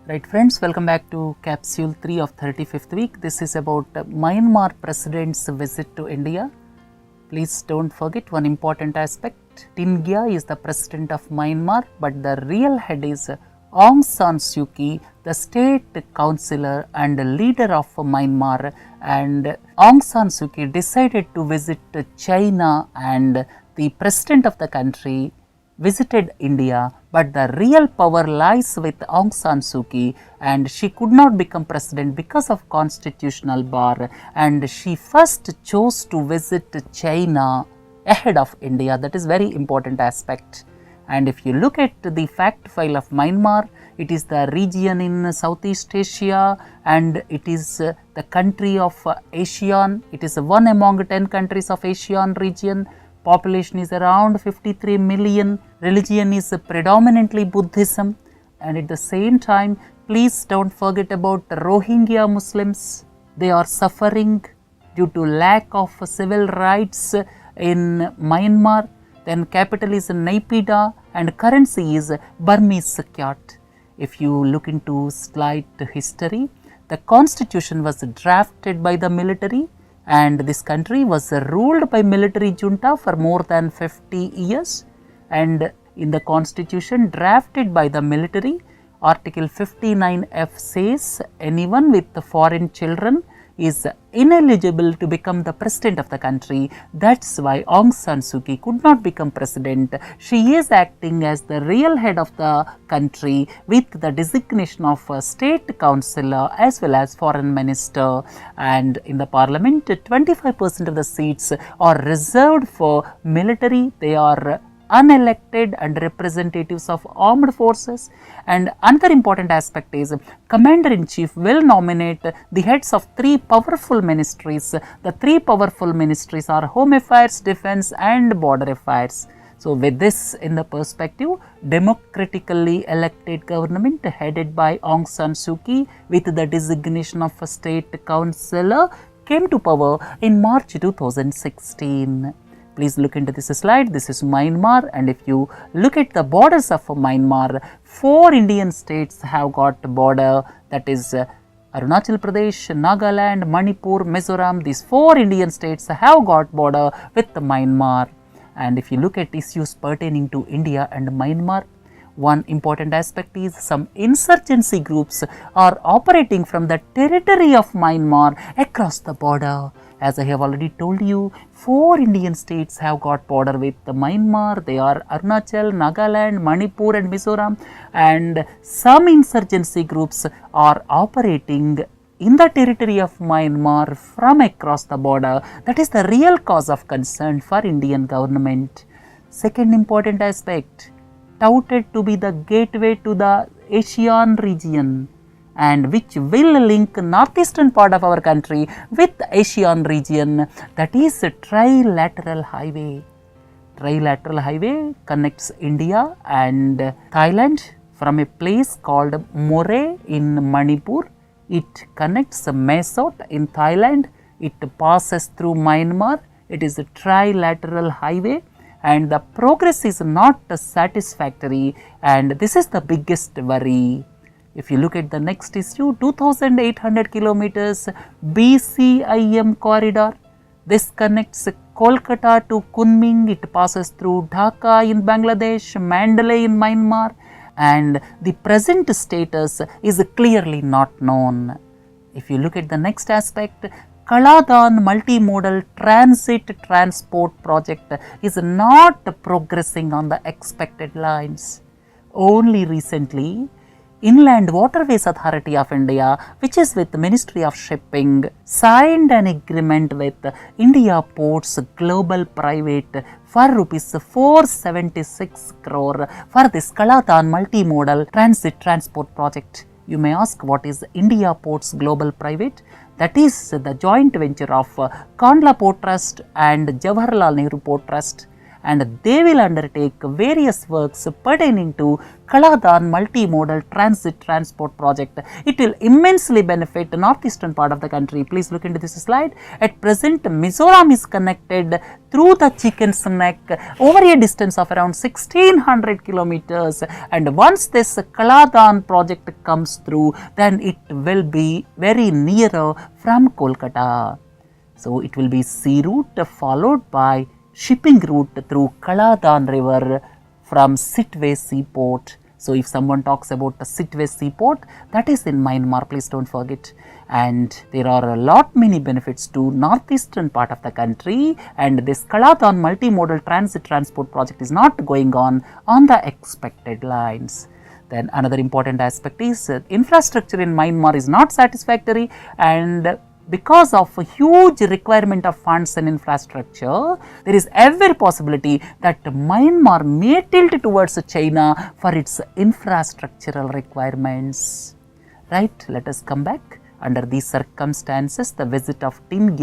Right friends, welcome back to Capsule-3 of 35th week. This is about Myanmar President's visit to India. Please don't forget one important aspect. India is the President of Myanmar, but the real head is Aung San Suu Kyi, the State Councillor and leader of Myanmar. And Aung San Suu Kyi decided to visit China, and the President of the country visited India, but the real power lies with Aung San Suu Kyi, and she could not become president because of constitutional bar, and she first chose to visit China ahead of India. That is very important aspect. And if you look at the fact file of Myanmar, it is the region in Southeast Asia, and it is the country of ASEAN. It is one among 10 countries of ASEAN region. Population is around 53 million, religion is predominantly Buddhism, and at the same time, please don't forget about Rohingya Muslims. They are suffering due to lack of civil rights in Myanmar. Then capital is Naypyidaw and currency is Burmese kyat. If you look into slight history, the constitution was drafted by the military, and this country was ruled by military junta for more than 50 years. And in the constitution drafted by the military, Article 59F says anyone with foreign children is ineligible to become the president of the country. That's why Aung San Suu Kyi could not become president. She is acting as the real head of the country with the designation of a state councillor as well as foreign minister. And in the parliament, 25% of the seats are reserved for military. They are unelected and representatives of armed forces. And another important aspect is commander-in-chief will nominate the heads of three powerful ministries. The three powerful ministries are Home Affairs, Defense and Border Affairs. So with this in the perspective, democratically elected government headed by Aung San Suu Kyi with the designation of a state councillor came to power in March 2016. Please look into this slide. This is Myanmar, and if you look at the borders of Myanmar, 4 Indian states have got border, that is Arunachal Pradesh, Nagaland, Manipur, Mizoram. These 4 Indian states have got border with Myanmar. And if you look at issues pertaining to India and Myanmar, one important aspect is some insurgency groups are operating from the territory of Myanmar across the border. As I have already told you, 4 Indian states have got border with Myanmar. They are Arunachal, Nagaland, Manipur and Mizoram, and some insurgency groups are operating in the territory of Myanmar from across the border. That is the real cause of concern for Indian government. Second important aspect, touted to be the gateway to the ASEAN region, and which will link northeastern part of our country with ASEAN region, that is a trilateral highway. Trilateral highway connects India and Thailand from a place called Moreh in Manipur. It connects Mesot in Thailand. It passes through Myanmar. It is a trilateral highway, and the progress is not satisfactory, and this is the biggest worry. If you look at the next issue, 2,800 kilometers BCIM corridor. This connects Kolkata to Kunming. It passes through Dhaka in Bangladesh, Mandalay in Myanmar, and the present status is clearly not known. If you look at the next aspect, Kaladan multimodal transit transport project is not progressing on the expected lines. Only recently, Inland Waterways Authority of India, which is with the Ministry of Shipping, signed an agreement with India Ports Global Private for rupees 476 crore for this Kaladan multimodal transit transport project. You may ask, what is India Ports Global Private? That is the joint venture of Kandla Port Trust and Jawaharlal Nehru Port Trust. and they will undertake various works pertaining to Kaladan multimodal transit transport project. It will immensely benefit the northeastern part of the country. Please look into this slide. At present, Mizoram is connected through the Chicken's Neck over a distance of around 1600 kilometers, and once this Kaladan project comes through, then it will be very nearer from Kolkata. So it will be sea route followed by shipping route through Kaladan river from Sitwe seaport. So if someone talks about the Sitwe seaport, that is in Myanmar, please don't forget. And there are a lot many benefits to northeastern part of the country, and this Kaladan multimodal transit transport project is not going on the expected lines. Then another important aspect is infrastructure in Myanmar is not satisfactory, and because of a huge requirement of funds and infrastructure, there is every possibility that Myanmar may tilt towards China for its infrastructural requirements. Right, let us come back. Under these circumstances, the visit of Tin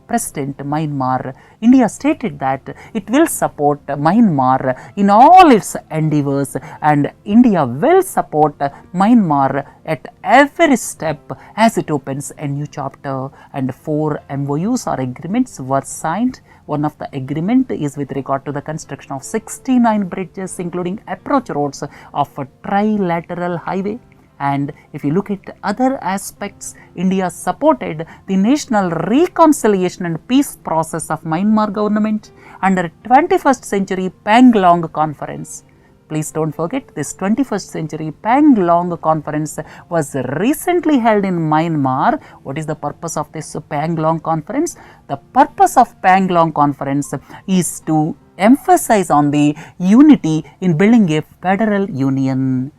President Myanmar, India stated that it will support Myanmar in all its endeavors, and India will support Myanmar at every step as it opens a new chapter. And 4 MOUs or agreements were signed. One of the agreement is with regard to the construction of 69 bridges, including approach roads of a trilateral highway. And if you look at other aspects, India supported the national reconciliation and peace process of Myanmar government under 21st century Panglong conference. Please don't forget, this 21st century Panglong conference was recently held in Myanmar. What is the purpose of this Panglong conference? The purpose of Panglong conference is to emphasize on the unity in building a federal union.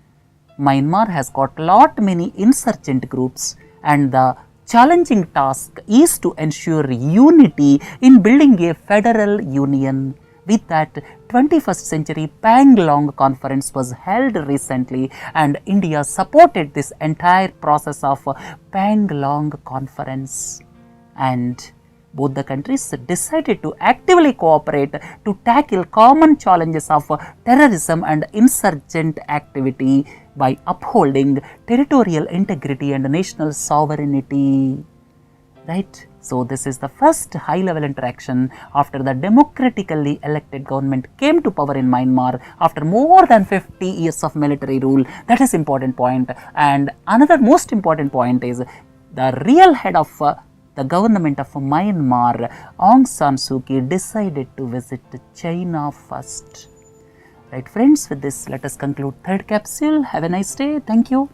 Myanmar has got lot many insurgent groups, and the challenging task is to ensure unity in building a federal union. With that, 21st century Panglong conference was held recently, and India supported this entire process of Panglong conference. And both the countries decided to actively cooperate to tackle common challenges of terrorism and insurgent activity by upholding territorial integrity and national sovereignty. Right? So this is the first high-level interaction after the democratically elected government came to power in Myanmar after more than 50 years of military rule. That is important point. And another most important point is the real head of the government of Myanmar, Aung San Suu Kyi, decided to visit China first. Right friends, with this let us conclude third capsule. Have a nice day. Thank you.